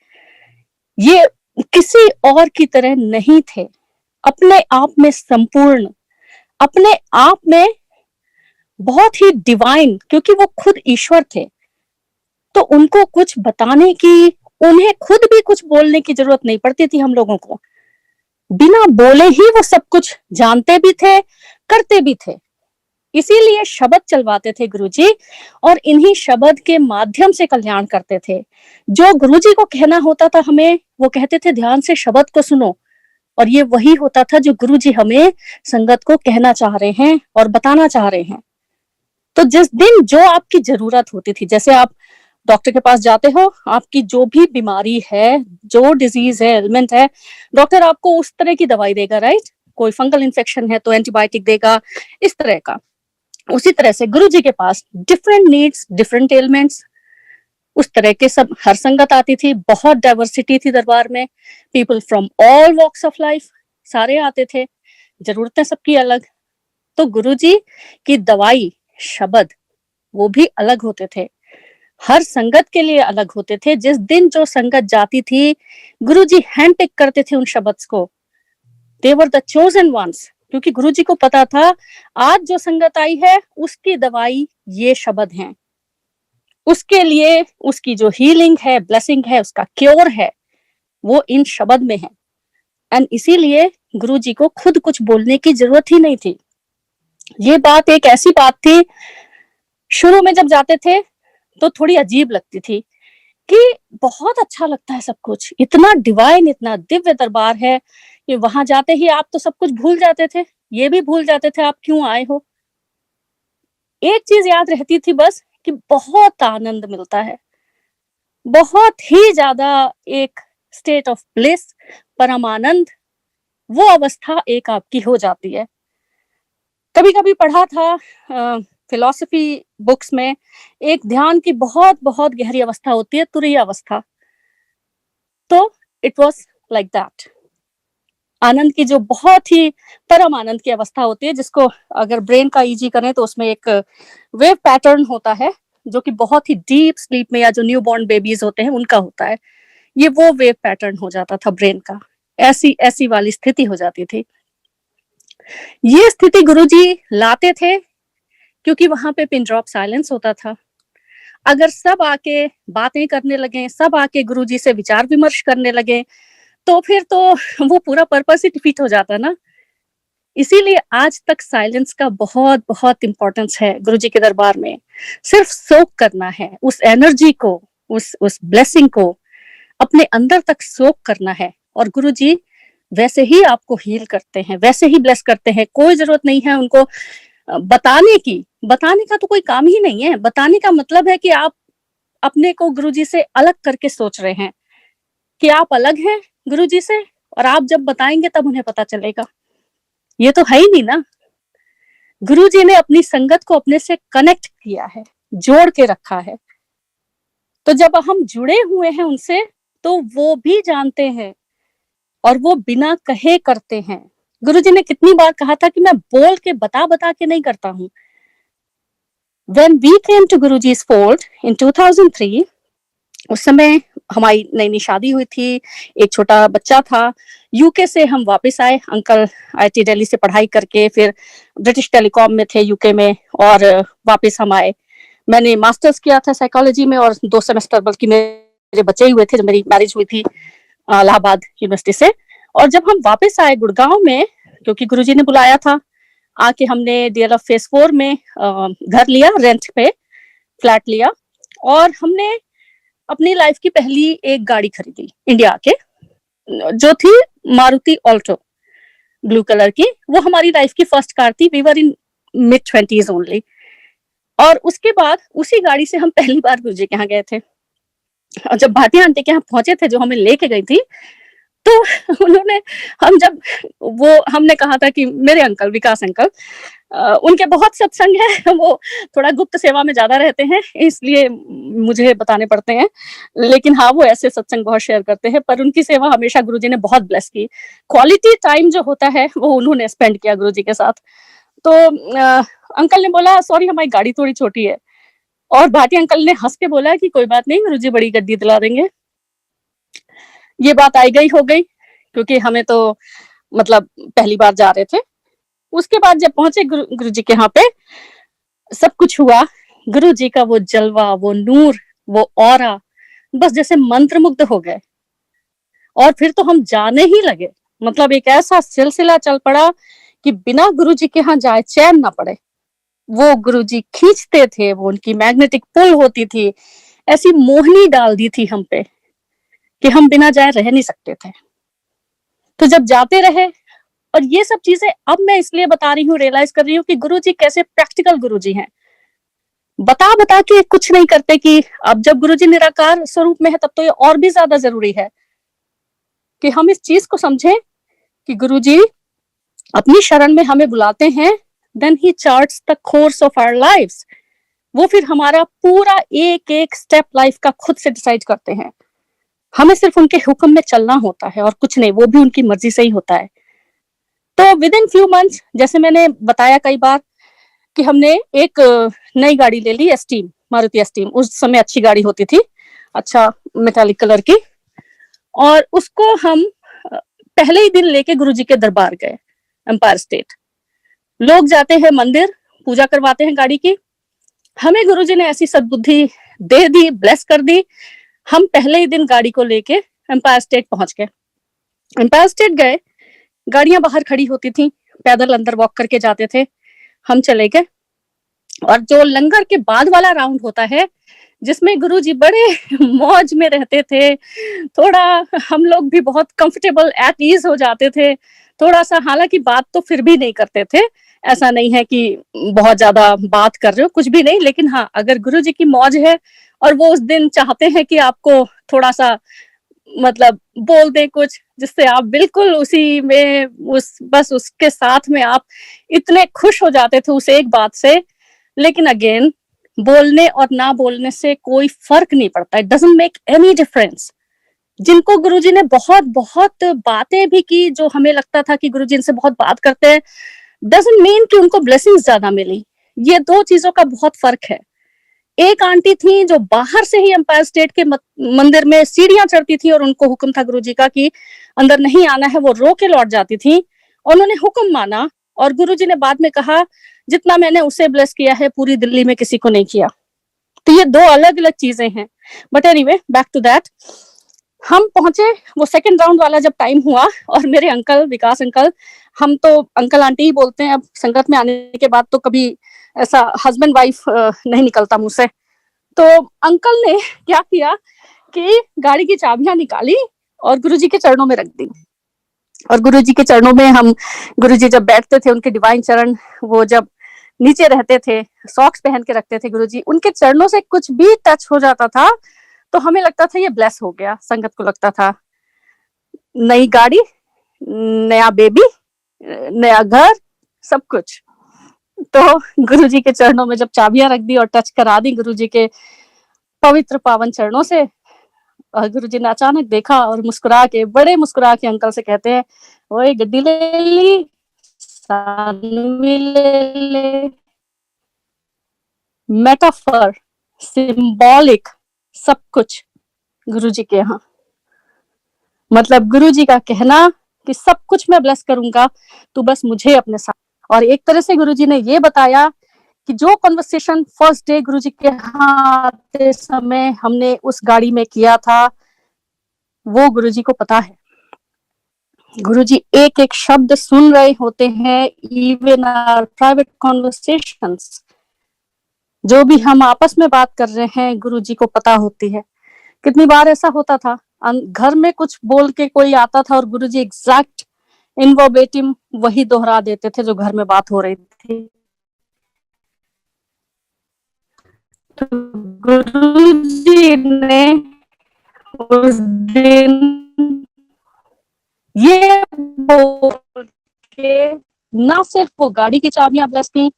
ये किसी और की तरह नहीं थे, अपने आप में संपूर्ण, अपने आप में बहुत ही डिवाइन, क्योंकि वो खुद ईश्वर थे। तो उनको कुछ बताने की, उन्हें खुद भी कुछ बोलने की जरूरत नहीं पड़ती थी हम लोगों को, बिना बोले ही वो सब कुछ जानते भी थे, करते भी थे। इसीलिए शब्द चलवाते थे गुरुजी, और इन्हीं शब्द के माध्यम से कल्याण करते थे। जो गुरुजी को कहना होता था हमें, वो कहते थे ध्यान से शब्द को सुनो, और ये वही होता था जो गुरुजी हमें संगत को कहना चाह रहे हैं और बताना चाह रहे हैं। तो जिस दिन जो आपकी जरूरत होती थी, जैसे आप डॉक्टर के पास जाते हो, आपकी जो भी बीमारी है, जो डिजीज है, एलिमेंट है, डॉक्टर आपको उस तरह की दवाई देगा, राइट। कोई फंगल इन्फेक्शन है तो एंटीबायोटिक देगा, इस तरह का। उसी तरह से गुरुजी के पास डिफरेंट नीड्स, डिफरेंट एलिमेंट्स, उस तरह के सब हर संगत आती थी, बहुत डाइवर्सिटी थी दरबार में, people from all walks of life सारे आते थे, जरूरतें सबकी अलग। तो गुरुजी की दवाई शब्द वो भी अलग होते थे, हर संगत के लिए अलग होते थे। जिस दिन जो संगत जाती थी, गुरुजी हैंड पिक करते थे उन शब्द्स को, दे वर द चोजन वंस, क्योंकि गुरुजी को पता था आज जो संगत आई है उसकी दवाई ये शब्द हैं, उसके लिए उसकी जो हीलिंग है, ब्लेसिंग है, उसका क्योर है, वो इन शब्द में है। एंड इसीलिए गुरुजी को खुद कुछ बोलने की जरूरत ही नहीं थी। ये बात एक ऐसी बात थी, शुरू में जब जाते थे तो थोड़ी अजीब लगती थी कि बहुत अच्छा लगता है सब कुछ, इतना डिवाइन, इतना दिव्य दरबार है कि वहां जाते ही आप तो सब कुछ भूल जाते थे, ये भी भूल जाते थे आप क्यों आए हो। एक चीज याद रहती थी बस कि बहुत आनंद मिलता है, बहुत ही ज्यादा एक स्टेट ऑफ ब्लिस, परम आनंद, वो अवस्था एक आपकी हो जाती है। कभी कभी पढ़ा था फिलॉसफी बुक्स में, एक ध्यान की बहुत बहुत गहरी अवस्था होती है, तुरीय अवस्था। तो इट वाज लाइक दैट, आनंद की जो बहुत ही परम आनंद की अवस्था होती है, जिसको अगर ब्रेन का ईजी करें तो उसमें एक वेव पैटर्न होता है जो कि बहुत ही डीप स्लीप में या जो न्यू बॉर्न बेबीज होते हैं उनका होता है, ये वो वेव पैटर्न हो जाता था ब्रेन का, ऐसी ऐसी वाली स्थिति हो जाती थी। ये स्थिति गुरुजी लाते थे क्योंकि वहां पे पिन ड्रॉप साइलेंस होता था। अगर सब आके बातें करने लगे, सब आके गुरुजी से विचार विमर्श करने लगे, तो फिर तो वो पूरा पर्पस ही डिफीट हो जाता ना। इसीलिए आज तक साइलेंस का बहुत बहुत इंपॉर्टेंस है गुरुजी के दरबार में। सिर्फ सोक करना है उस एनर्जी को, उस ब्लेसिंग को अपने अंदर तक सोक करना है, और गुरुजी वैसे ही आपको हील करते हैं, वैसे ही ब्लेस करते हैं। कोई जरूरत नहीं है उनको बताने की, बताने का तो कोई काम ही नहीं है। बताने का मतलब है कि आप अपने को गुरुजी से अलग करके सोच रहे हैं कि आप अलग हैं गुरुजी से, और आप जब बताएंगे तब उन्हें पता चलेगा। ये तो है ही नहीं ना। गुरुजी ने अपनी संगत को अपने से कनेक्ट किया है, जोड़ के रखा है। तो जब हम जुड़े हुए हैं उनसे, तो वो भी जानते हैं और वो बिना कहे करते हैं। गुरुजी ने कितनी बार कहा था कि मैं बोल के बता बता के नहीं करता हूं। When we came to Guruji's fold in 2003, उस समय हमारी नई नई शादी हुई थी, एक छोटा बच्चा था। यूके से हम वापस आए, अंकल आईटी दिल्ली से पढ़ाई करके फिर ब्रिटिश टेलीकॉम में थे यूके में, और वापस हम आए। मैंने मास्टर्स किया था साइकोलॉजी में, और 2 सेमेस्टर बल्कि मेरे बचे हुए थे जब मेरी मैरिज हुई थी इलाहाबाद यूनिवर्सिटी से। और जब हम वापस आए गुड़गांव में, क्योंकि गुरुजी ने बुलाया था, आके हमने डीएलएफ फेज 4 में घर लिया, रेंट पे फ्लैट लिया, और हमने अपनी लाइफ की पहली एक गाड़ी खरीदी इंडिया के, जो थी मारुति ऑल्टो ब्लू कलर की। वो हमारी लाइफ की फर्स्ट कार थी। We were in mid 20s only. और उसके बाद उसी गाड़ी से हम पहली बार गुरुजी के यहाँ गए थे। और जब भाटिया आंटी के यहाँ पहुंचे थे, जो हमें लेके गई थी, तो उन्होंने हमने कहा था कि मेरे अंकल विकास अंकल, उनके बहुत सत्संग है, वो थोड़ा गुप्त सेवा में ज्यादा रहते हैं, इसलिए मुझे बताने पड़ते हैं। लेकिन हाँ, वो ऐसे सत्संग बहुत शेयर करते हैं, पर उनकी सेवा हमेशा गुरुजी ने बहुत ब्लेस की। क्वालिटी टाइम जो होता है वो उन्होंने स्पेंड किया गुरुजी के साथ। तो अंकल ने बोला सॉरी हमारी गाड़ी थोड़ी छोटी है, और भाटिया अंकल ने हंस के बोला कि कोई बात नहीं, गुरुजी बड़ी गड्डी दिला देंगे। ये बात आई गई हो गई, क्योंकि हमें तो मतलब पहली बार जा रहे थे। उसके बाद जब पहुंचे गुरुजी के यहाँ पे, सब कुछ हुआ। गुरुजी का वो जलवा, वो नूर, वो ऑरा, बस जैसे मंत्रमुग्ध हो गए। और फिर तो हम जाने ही लगे, मतलब एक ऐसा सिलसिला चल पड़ा कि बिना गुरुजी के यहाँ जाए चैन ना पड़े। वो गुरुजी खींचते थे, वो उनकी मैग्नेटिक पुल होती थी, ऐसी मोहनी डाल दी थी हम पे कि हम बिना जाए रह नहीं सकते थे। तो जब जाते रहे, और ये सब चीजें अब मैं इसलिए बता रही हूँ, रियलाइज कर रही हूँ कि गुरुजी कैसे प्रैक्टिकल गुरुजी हैं। बता बता के कुछ नहीं करते, कि अब जब गुरुजी निराकार स्वरूप में है तब तो ये और भी ज्यादा जरूरी है कि हम इस चीज को समझें कि गुरुजी अपनी शरण में हमें बुलाते हैं, then he charts the course of our lives. वो फिर हमारा पूरा एक एक स्टेप लाइफ का खुद से डिसाइड करते हैं। हमें सिर्फ उनके हुक्म में चलना होता है और कुछ नहीं, वो भी उनकी मर्जी से ही होता है। तो विद इन फ्यू मंथ्स, जैसे मैंने बताया कई बार कि हमने एक नई गाड़ी ले ली, एस्टीम, मारुति एस्टीम। उस समय अच्छी गाड़ी होती थी, अच्छा मेटालिक कलर की, और उसको हम पहले ही दिन लेके गुरुजी के दरबार गए, एम्पायर स्टेट। लोग जाते हैं मंदिर, पूजा करवाते हैं गाड़ी की। हमें गुरुजी ने ऐसी सद्बुद्धि दे दी, ब्लेस कर दी। हम पहले ही दिन गाड़ी को लेके एम्पायर स्टेट पहुंच गए। एम्पायर स्टेट गए, गाड़ियां बाहर खड़ी होती थी, पैदल अंदर वॉक करके जाते थे। हम चले गए, और जो लंगर के बाद वाला राउंड होता है, जिसमें गुरुजी बड़े मौज में रहते थे, थोड़ा हम लोग भी बहुत कंफर्टेबल एट ईज हो जाते थे थोड़ा सा। हालांकि बात तो फिर भी नहीं करते थे, ऐसा नहीं है कि बहुत ज्यादा बात कर रहे हो, कुछ भी नहीं। लेकिन हाँ, अगर गुरुजी की मौज है और वो उस दिन चाहते हैं कि आपको थोड़ा सा मतलब बोल दे कुछ, जिससे आप बिल्कुल उसी में बस उसके साथ में आप इतने खुश हो जाते थे उस एक बात से। लेकिन अगेन, बोलने और ना बोलने से कोई फर्क नहीं पड़ता, it doesn't make any difference. जिनको गुरुजी ने बहुत बहुत बातें भी की, जो हमें लगता था कि गुरुजी इनसे बहुत बात करते हैं, डजंट मीन कि उनको ब्लेसिंग्स ज्यादा मिली। ये दो चीजों का बहुत फर्क है। एक आंटी थी जो बाहर से ही एम्पायर स्टेट के मंदिर में सीढ़ियां चढ़ती थी, और उनको हुक्म था गुरुजी का कि अंदर नहीं आना है, वो रो के लौट जाती थी। उन्होंने हुक्म माना, और गुरुजी ने बाद में कहा, जितना मैंने उसे ब्लेस किया है पूरी दिल्ली में किसी को नहीं किया। तो ये दो अलग अलग चीजें हैं। But anyway, back to that. हम पहुंचे, वो सेकंड राउंड वाला जब टाइम हुआ, और मेरे अंकल, विकास अंकल, हम तो अंकल आंटी ही बोलते हैं, अब संगत में आने के बाद तो कभी ऐसा हस्बैंड वाइफ नहीं निकलता मुंह से। तो अंकल ने क्या किया कि गाड़ी की चाबियां निकाली और गुरुजी के चरणों में रख दी। और गुरुजी के चरणों में हम, गुरुजी जब बैठते थे, उनके डिवाइन चरण वो जब नीचे रहते थे, सॉक्स पहन के रखते थे गुरुजी, उनके चरणों से कुछ भी टच हो जाता था तो हमें लगता था ये ब्लेस हो गया। संगत को लगता था नई गाड़ी, नया बेबी, नया घर, सब कुछ। तो गुरुजी के चरणों में जब चाबियां रख दी और टच करा दी गुरुजी के पवित्र पावन चरणों से, और गुरुजी ने अचानक देखा और मुस्कुरा के, बड़े मुस्कुरा के अंकल से कहते हैं, ओए गड्डी ले ली, सानवी ले ले। मेटाफर, सिंबॉलिक, सब कुछ गुरुजी के यहाँ। मतलब गुरुजी का कहना कि सब कुछ मैं ब्लेस करूंगा, तू बस मुझे अपने साथ। और एक तरह से गुरुजी ने ये बताया कि जो कन्वर्सेशन फर्स्ट डे गुरुजी के यहाँ आते समय हमने उस गाड़ी में किया था, वो गुरुजी को पता है। गुरुजी एक एक शब्द सुन रहे होते हैं, इवन आवर प्राइवेट कॉन्वर्सेशंस, जो भी हम आपस में बात कर रहे हैं, गुरुजी को पता होती है। कितनी बार ऐसा होता था, घर में कुछ बोल के कोई आता था और गुरुजी एग्जैक्ट इनवर्बेटिम वही दोहरा देते थे जो घर में बात हो रही थी। तो गुरुजी ने उस दिन ये बोल के ना सिर्फ वो गाड़ी की चाबियां ब्लेस की,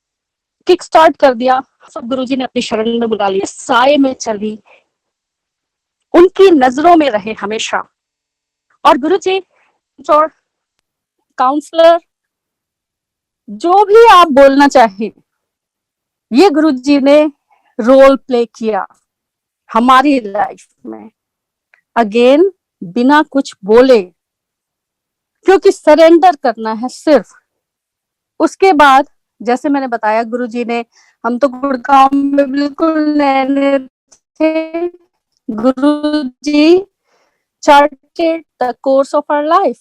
किक स्टार्ट कर दिया, सब गुरुजी ने अपनी शरण में बुला लिया, साए में चली, उनकी नजरों में रहे हमेशा। और गुरुजी और काउंसलर, जो भी आप बोलना चाहें, ये गुरुजी ने रोल प्ले किया हमारी लाइफ में, अगेन बिना कुछ बोले, क्योंकि सरेंडर करना है सिर्फ। उसके बाद जैसे मैंने बताया, गुरुजी ने, हम तो गुड़गांव में बिल्कुल नए थे, Guruji charted the course of our life.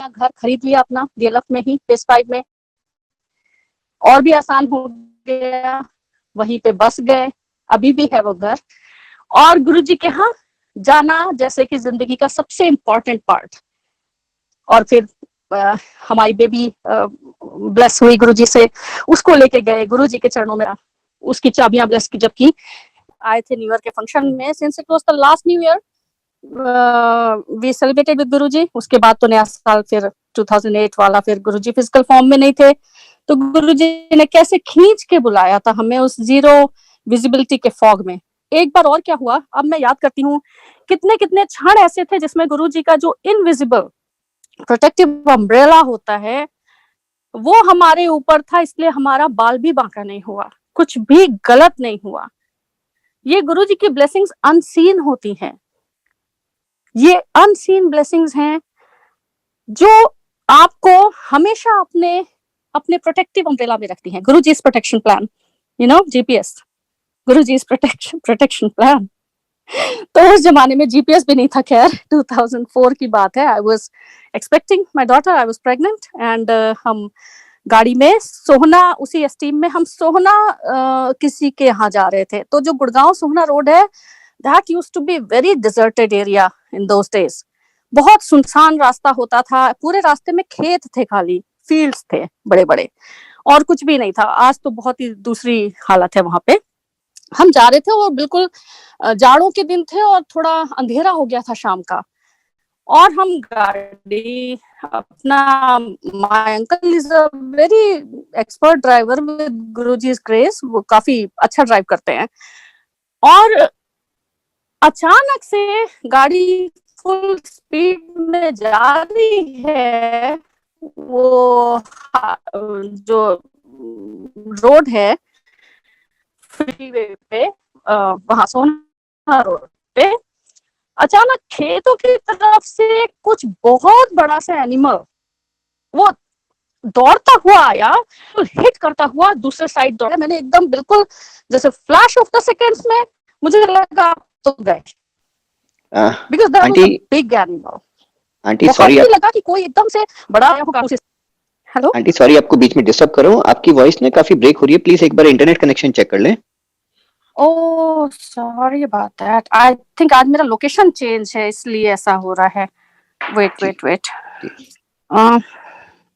घर खरीद लिया अपना डीएलएफ में ही, फेस 5 में, और भी आसान हो गया, वहीं पे बस गए, अभी भी है वो घर। और गुरुजी के यहाँ जाना जैसे कि जिंदगी का सबसे इम्पोर्टेंट पार्ट। और फिर हमारी बेबी ब्लेस हुई गुरुजी से, उसको लेके गए गुरुजी के चरणों में, उसकी चाबियां ब्लेस की जबकि आए थे न्यू ईयर के फंक्शन में। Since it was the last new year we celebrated with Guruji. उसके बाद तो नया साल फिर 2008 वाला, फिर गुरुजी फिजिकल फॉर्म में नहीं थे, तो गुरुजी ने कैसे खींच के बुलाया था हमें उस 0 विजिबिलिटी के फॉग में। एक बार और क्या हुआ, अब मैं याद करती हूँ, कितने कितने क्षण ऐसे थे जिसमें गुरुजी का जो इनविजिबल प्रोटेक्टिव अम्ब्रेला होता है वो हमारे ऊपर था, इसलिए हमारा बाल भी बांका नहीं हुआ, कुछ भी गलत नहीं हुआ। ये गुरुजी की ब्लेसिंग्स अनसीन होती हैं, ये अनसीन ब्लेसिंग्स हैं जो आपको हमेशा अपने अपने प्रोटेक्टिव अम्ब्रेला में रखती हैं। Guruji's protection plan, you know, GPS, Guruji's protection plan. तो उस जमाने में जीपीएस भी नहीं था, खैर 2004 की बात है। I was expecting my daughter, I was pregnant and हम गाड़ी में सोहना, उसी एस्टीम में हम सोहना किसी के यहाँ जा रहे थे। तो जो गुड़गांव सोहना रोड है, that used to be very deserted area in those days. बहुत सुनसान रास्ता होता था, पूरे रास्ते में खेत थे, खाली फील्ड्स थे बड़े बड़े, और कुछ भी नहीं था। आज तो बहुत ही दूसरी हालत है वहां पे। हम जा रहे थे और बिल्कुल जाड़ों के दिन थे और थोड़ा अंधेरा हो गया था शाम का, और हम गाड़ी अपना, my uncle is a very expert driver with Guruji's grace, वो काफी अच्छा ड्राइव करते हैं, और अचानक से गाड़ी फुल स्पीड में जा रही है। वो जो रोड है फ्रीवे पे, वहां सोना रोड पे, अचानक खेतों की तरफ से कुछ बहुत बड़ा सा एनिमल वो दौड़ता हुआ आया, हिट करता हुआ दूसरे साइड दौड़ा। मैंने एकदम बिल्कुल जैसे फ्लैश ऑफ द सेकेंड्स में मुझे लगा तो गए, because that was a big animal. Aunty sorry, लगा कि कोई एकदम से बड़ा आया होगा। हेलो आंटी सॉरी आपको बीच में डिस्टर्ब कर रहा हूँ, आपकी वॉइस ना काफी ब्रेक हो रही है, प्लीज एक बार इंटरनेट कनेक्शन चेक कर लें। Oh sorry about that, I think आज मेरा लोकेशन चेंज है इसलिए ऐसा हो रहा है। Wait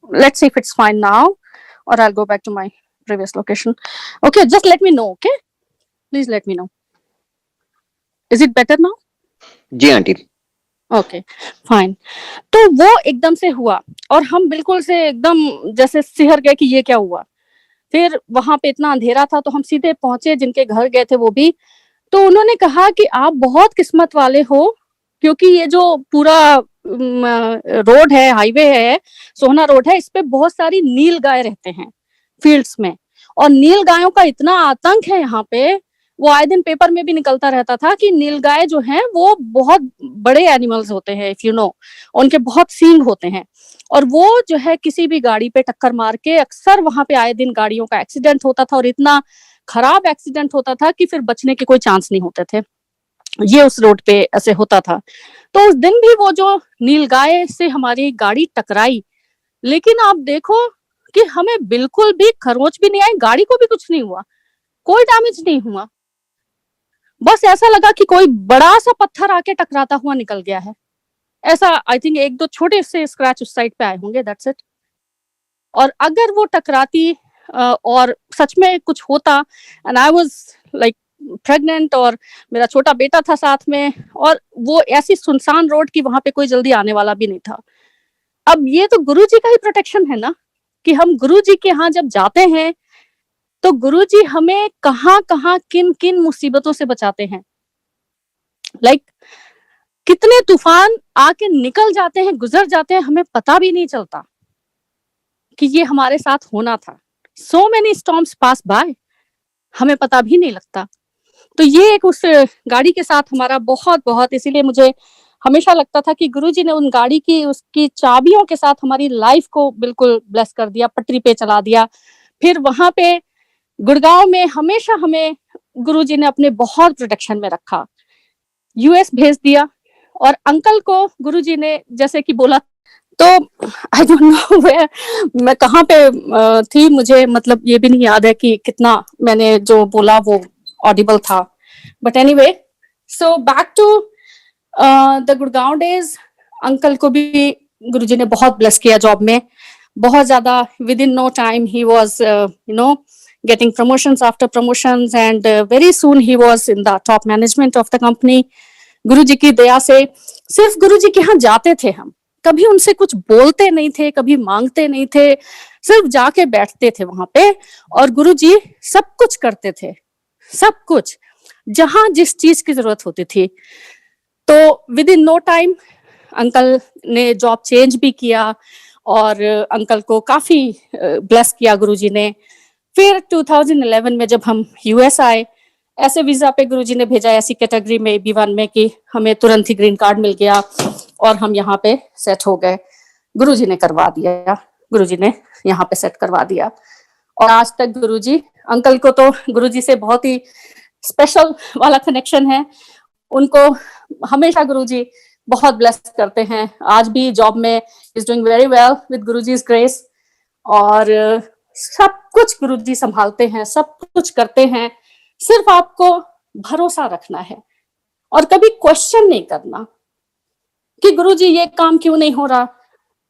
let's see if it's fine now or I'll go back to my previous location. Okay, just let me know, okay? Please let me know. Is it better now? जी aunty. Okay fine. तो वो एकदम से हुआ और हम बिल्कुल से एकदम जैसे सिहर गए कि ये क्या हुआ। फिर वहां पे इतना अंधेरा था तो हम सीधे पहुंचे, जिनके घर गए थे वो भी, तो उन्होंने कहा कि आप बहुत किस्मत वाले हो, क्योंकि ये जो पूरा रोड है, हाईवे है, सोहना रोड है, इस पे बहुत सारी नील गाय रहते हैं फील्ड्स में, और नील गायों का इतना आतंक है यहाँ पे, वो आए दिन पेपर में भी निकलता रहता था कि नीलगाय जो हैं वो बहुत बड़े एनिमल्स होते हैं, इफ यू नो, उनके बहुत सींग होते हैं, और वो जो है किसी भी गाड़ी पे टक्कर मार के, अक्सर वहां पे आए दिन गाड़ियों का एक्सीडेंट होता था, और इतना खराब एक्सीडेंट होता था कि फिर बचने के कोई चांस नहीं होते थे। ये उस रोड पे ऐसे होता था। तो उस दिन भी वो जो नीलगाय से हमारी गाड़ी टकराई, लेकिन आप देखो कि हमें बिल्कुल भी खरोंच भी नहीं आई, गाड़ी को भी कुछ नहीं हुआ, कोई डैमेज नहीं हुआ। बस ऐसा लगा कि कोई बड़ा सा पत्थर आके टकराता हुआ निकल गया है, ऐसा। आई थिंक एक दो छोटे से स्क्रैच उस साइड पे आए होंगे, दैट्स इट। और अगर वो टकराती और सच में कुछ होता, and I was like pregnant और मेरा छोटा बेटा था साथ में, और वो ऐसी सुनसान रोड की वहां पे कोई जल्दी आने वाला भी नहीं था। अब ये तो गुरुजी का ही प्रोटेक्शन है ना, कि हम गुरुजी के यहाँ जब जाते हैं तो गुरुजी हमें कहाँ कहाँ किन किन मुसीबतों से बचाते हैं। लाइक कितने तूफान आके निकल जाते हैं, गुजर जाते हैं, हमें पता भी नहीं चलता कि ये हमारे साथ होना था। so many storms pass by, हमें पता भी नहीं लगता। तो ये एक उस गाड़ी के साथ हमारा बहुत बहुत, इसीलिए मुझे हमेशा लगता था कि गुरुजी ने उन गाड़ी की उसकी चाबियों के साथ हमारी लाइफ को बिल्कुल ब्लेस कर दिया, पटरी पे चला दिया। फिर वहां पे गुड़गांव में हमेशा हमें गुरुजी ने अपने बहुत प्रोटेक्शन में रखा, यूएस भेज दिया, और अंकल को गुरुजी ने जैसे कि बोला, तो आई डोंट नो वेयर, मैं कहाँ पे थी, मुझे मतलब ये भी नहीं याद है कि कितना मैंने जो बोला वो ऑडिबल था, but anyway, so back to the Gurgaon days. Uncle को भी गुरुजी ने बहुत ब्लेस किया जॉब में, बहुत ज्यादा। विद इन नो टाइम ही was you know getting promotions after promotions, and very soon he was in the top management of the company. गुरुजी की दया से सिर्फ गुरुजी के यहाँ जाते थे हम, कभी उनसे कुछ बोलते नहीं थे, कभी मांगते नहीं थे, सिर्फ जाके बैठते थे वहां पे, और गुरुजी सब कुछ करते थे, सब कुछ, जहां जिस चीज की जरूरत होती थी। तो within no time uncle ने जॉब चेंज भी किया और अंकल को काफी ब्लेस किया गुरुजी ने। फिर 2011 में जब हम यूएस आए, ऐसे वीजा पे गुरुजी ने भेजा, ऐसी कैटेगरी में B1 में कि हमें तुरंत ही ग्रीन कार्ड मिल गया और हम यहाँ पे सेट हो गए। गुरुजी ने करवा दिया, गुरुजी ने यहाँ पे सेट करवा दिया। और आज तक गुरुजी, अंकल को तो गुरुजी से बहुत ही स्पेशल वाला कनेक्शन है। उनको हमेशा गुरुजी बहुत ब्लेस करते हैं। आज भी जॉब में is doing very well with Guruji's grace. और सब कुछ गुरुजी संभालते हैं, सब कुछ करते हैं। सिर्फ आपको भरोसा रखना है और कभी क्वेश्चन नहीं करना कि गुरुजी ये काम क्यों नहीं हो रहा,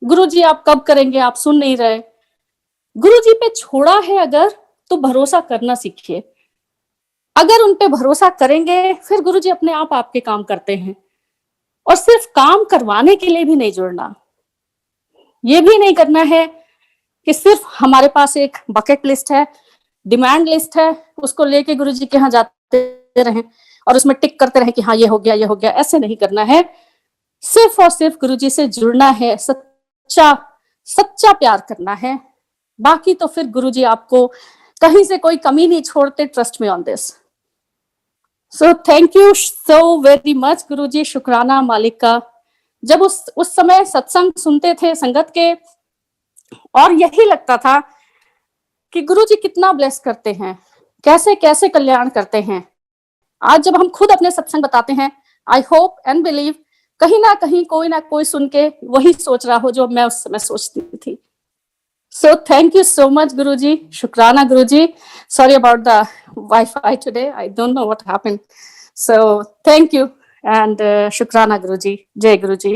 गुरुजी आप कब करेंगे, आप सुन नहीं रहे। गुरुजी पे छोड़ा है अगर, तो भरोसा करना सीखिए। अगर उन पे भरोसा करेंगे, फिर गुरुजी अपने आप आपके काम करते हैं। और सिर्फ काम करवाने के लिए भी नहीं जुड़ना। ये भी नहीं करना है कि सिर्फ हमारे पास एक बकेट लिस्ट है, डिमांड लिस्ट है, उसको लेके गुरुजी के यहाँ जाते रहें और उसमें टिक करते रहें कि हाँ ये हो गया, ये हो गया। ऐसे नहीं करना है। सिर्फ और सिर्फ गुरुजी से जुड़ना है, सच्चा प्यार करना है। बाकी तो फिर गुरुजी आपको कहीं से कोई कमी नहीं छोड़ते। Trust me on this. So thank you so very much Guruji. शुक्राना मालिक का। जब उस समय सत्संग सुनते थे संगत के, और यही लगता था कि गुरुजी कितना ब्लेस करते हैं, कैसे कैसे कल्याण करते हैं। आज जब हम खुद अपने सत्संग बताते हैं, आई होप एंड बिलीव कहीं ना कहीं कोई ना कोई सुन के वही सोच रहा हो जो मैं उस समय सोचती थी। So thank you so much, Guruji. Shukrana, Guruji. Sorry about the Wi-Fi today. I don't know what happened. So thank you and Shukrana, Guruji. Jai Guruji.